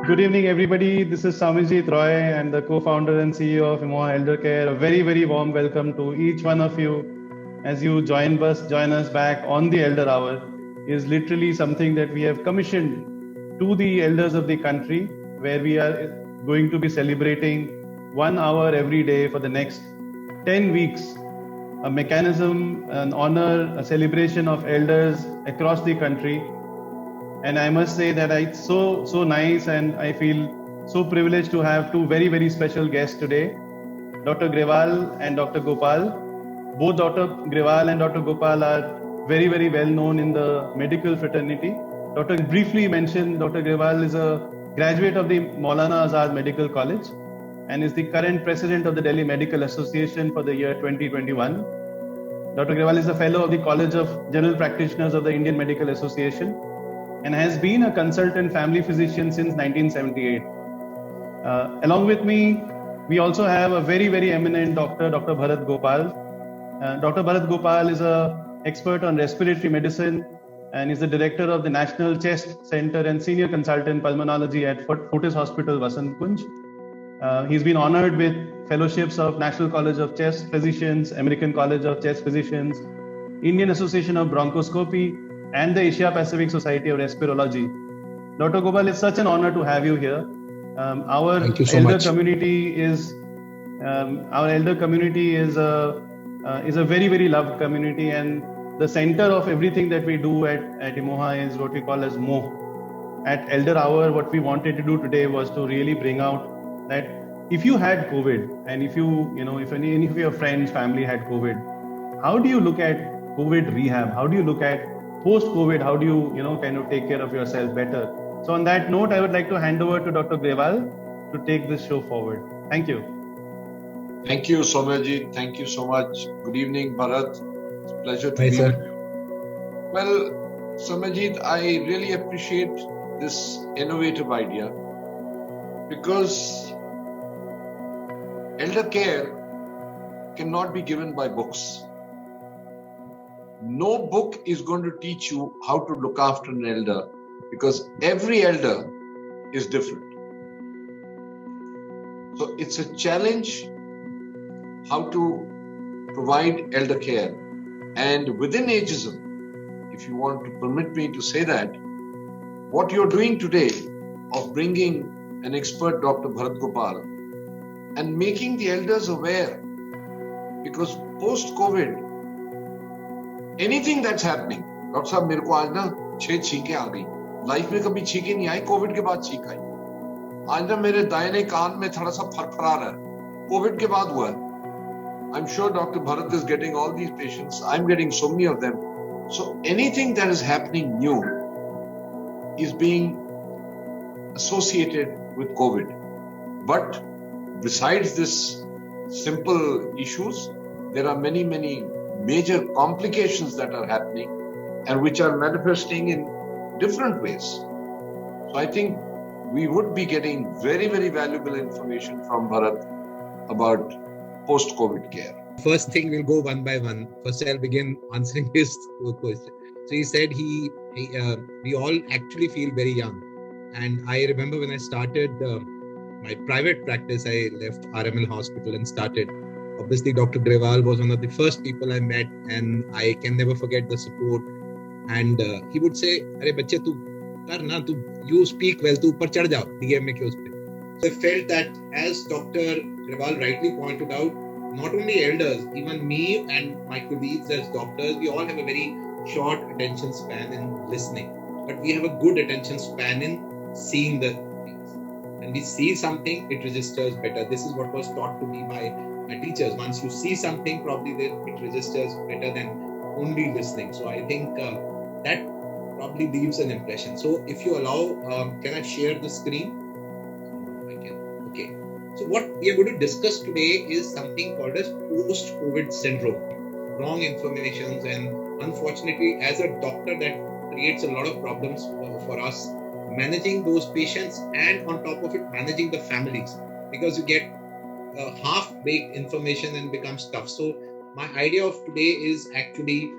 Good evening, everybody. This is Samijit Roy. I'm the co-founder and CEO of Imoha Elder Care. A very, very warm welcome to each one of you as you join us back on the Elder Hour. Is literally something that we have commissioned to the elders of the country, where we are going to be celebrating 1 hour every day for the next 10 weeks. A mechanism, an honor, a celebration of elders across the country. And I must say that it's so nice, and I feel so privileged to have two very, very special guests today, Dr. Grewal and Dr. Gopal. Both Dr. Grewal and Dr. Gopal are very, very well known in the medical fraternity. Dr. briefly mentioned, Dr. Grewal is a graduate of the Maulana Azad Medical College and is the current president of the Delhi Medical Association for the year 2021. Dr. Grewal is a fellow of the College of General Practitioners of the Indian Medical Association and has been a consultant family physician since 1978. Along with me, we also have a very, very eminent doctor, Dr. Bharat Gopal. Dr. Bharat Gopal is an expert on respiratory medicine and is the director of the National Chest Center and senior consultant pulmonology at Fortis Hospital, Vasant Kunj. He's been honored with fellowships of National College of Chest Physicians, American College of Chest Physicians, Indian Association of Bronchoscopy, and the Asia Pacific Society of Respirology. Dr. Gopal, it's such an honor to have you here. Our elder community is a very, very loved community, and the center of everything that we do at Imoha is what we call as Moh. At Elder Hour, what we wanted to do today was to really bring out that if you had COVID, and if any of your friends, family had COVID, how do you look at COVID rehab? How do you look at post-COVID? How do you, kind of take care of yourself better? So on that note, I would like to hand over to Dr. Grewal to take this show forward. Thank you. Thank you, Soumyajit. Thank you so much. Good evening, Bharat. It's a pleasure to be with you. Well, Soumyajit, I really appreciate this innovative idea because elder care cannot be given by books. No book is going to teach you how to look after an elder because every elder is different. So it's a challenge how to provide elder care. And within ageism, if you want to permit me to say that, what you're doing today of bringing an expert, Dr. Bharat Gopal, and making the elders aware, because post-COVID, anything that's happening, doctor साहब मेरे को आज ना 6 छींकें आ गई, life में कभी छींकें नहीं आई, Covid के बाद छींक आई, आज ना मेरे दाहिने कान में थोड़ा सा फरफरा रहा है, कोविड के बाद हुआ है. I'm sure Dr. Bharat is getting all these patients. I'm getting so many of them. So anything that is happening new is being associated with COVID. But besides this simple issues, there are many major complications that are happening and which are manifesting in different ways. So I think we would be getting very, very valuable information from Bharat about post-COVID care. First thing, we'll go one by one. First, I'll begin answering his question. So he said we all actually feel very young. And I remember when I started my private practice, I left RML Hospital and started. Obviously, Dr. Grewal was one of the first people I met, and I can never forget the support. And he would say, "Arey bachche, tu kar na, you speak well, tu upar chad jao, DM mein kyun uspar." So I felt that, as Dr. Grewal rightly pointed out, not only elders, even me and my colleagues as doctors, we all have a very short attention span in listening, but we have a good attention span in seeing the things. When we see something, it registers better. This is what was taught to me by my teachers. Once you see something, probably it registers better than only listening. So I think that probably leaves an impression. So if you allow, can I share the screen? I can. Okay. So what we are going to discuss today is something called as post-COVID syndrome. Wrong information, and unfortunately, as a doctor, that creates a lot of problems for us managing those patients, and on top of it, managing the families, because you get half-baked information and becomes tough. So my idea of today is actually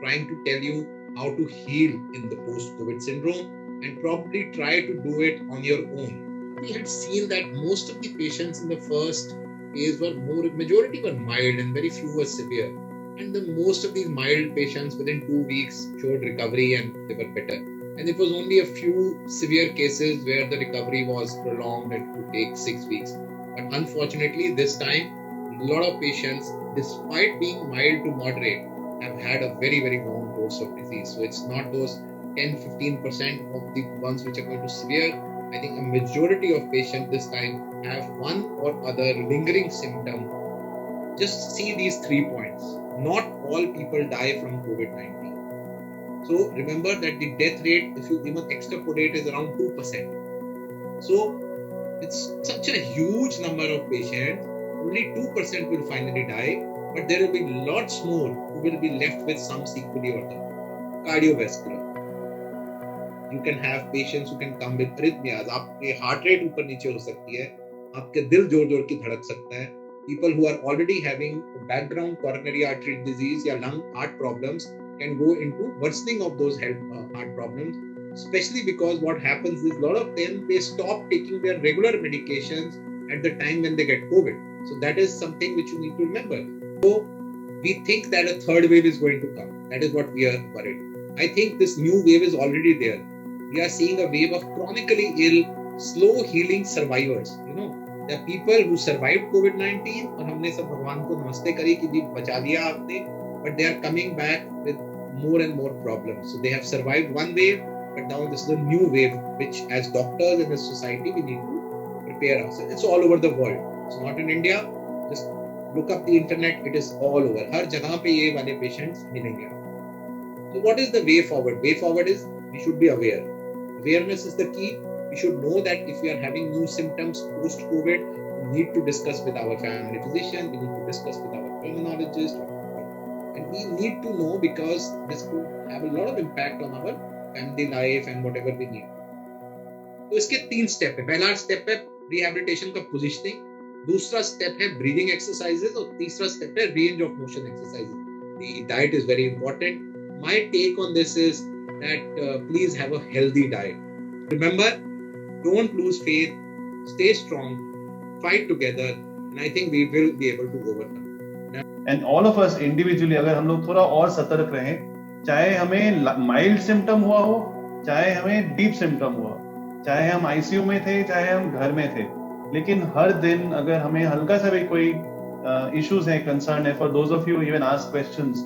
trying to tell you how to heal in the post-COVID syndrome and probably try to do it on your own. we had seen that most of the patients in the first phase majority were mild and very few were severe. And most of these mild patients within 2 weeks showed recovery and they were better. And it was only a few severe cases where the recovery was prolonged and could take 6 weeks. But unfortunately, this time, a lot of patients, despite being mild to moderate, have had a very, very long course of disease. So it's not those 10-15% of the ones which are going to severe. I think a majority of patients this time have one or other lingering symptom. Just see these 3 points. Not all people die from COVID-19. So remember that the death rate, if you even extrapolate, is around 2%. So it's such a huge number of patients. Only 2% will finally die, but there will be lots more who will be left with some sequelae or other. Cardiovascular. You can have patients who can come with arrhythmias. आपके heart rate ऊपर नीचे हो सकती है, आपके दिल जोर-जोर की धड़क सकता है. People who are already having background coronary artery disease or lung heart problems can go into worsening of those heart problems, especially because what happens is a lot of them, they stop taking their regular medications at the time when they get COVID. So that is something which you need to remember. So we think that a third wave is going to come. That is what we are worried. I think this new wave is already there. We are seeing a wave of chronically ill, slow healing survivors. There are people who survived COVID-19 और हमने सब भगवान को नमस्ते करी कि जी बचा लिया आपने, but they are coming back with more and more problems. So they have survived one wave, but now this is a new wave, which as doctors and as society we need to prepare ourselves. It's all over the world. It's not in India. Just look up the internet. It is all over. हर जगह पे ये वाले patients मिलेंगे. So what is the way forward? Way forward is we should be aware. Awareness is the key. We should know that if we are having new symptoms post-COVID, we need to discuss with our family physician, we need to discuss with our pulmonologist, and we need to know because this could have a lot of impact on our family life and whatever we need. तो इसके 3 step है. पहला step है rehabilitation का positioning, दूसरा step है breathing exercises और तीसरा स्टेप है range of motion exercises. The diet is very important. My take on this is that please have a healthy diet. Remember, don't lose faith, stay strong, fight together, and I think we will be able to overcome. And all of us individually, अगर हम लोग थोड़ा और सतर्क रहें, चाहे हमें mild symptom हुआ हो, चाहे हमें डीप सिम्टम हुआ, चाहे हम आईसीयू में थे, चाहे हम घर में थे, लेकिन हर दिन अगर हमें हल्का सा भी कोई इश्यूज है, कंसर्न है, for those of you even ask questions,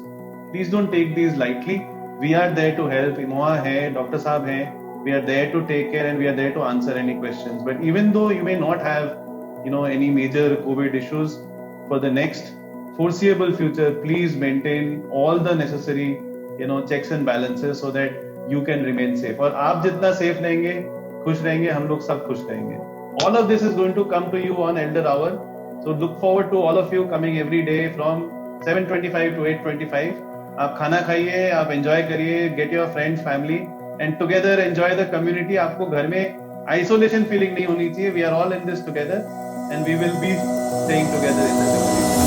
please don't take these lightly. We are there to help. इमोआ है, डॉक्टर साहब हैं. We are there to take care and we are there to answer any questions. But even though you may not have, any major COVID issues for the next foreseeable future, please maintain all the necessary, checks and balances so that you can remain safe. और आप जितना safe रहेंगे, खुश रहेंगे, हम लोग सब खुश रहेंगे. All of this is going to come to you on Elder Hour. So look forward to all of you coming every day from 7:25 to 8:25. आप खाना खाइए, आप enjoy करिए, get your friends, family. And together enjoy the community. आपको घर में isolation feeling नहीं होनी चाहिए. We are all in this together and we will be staying together in the community.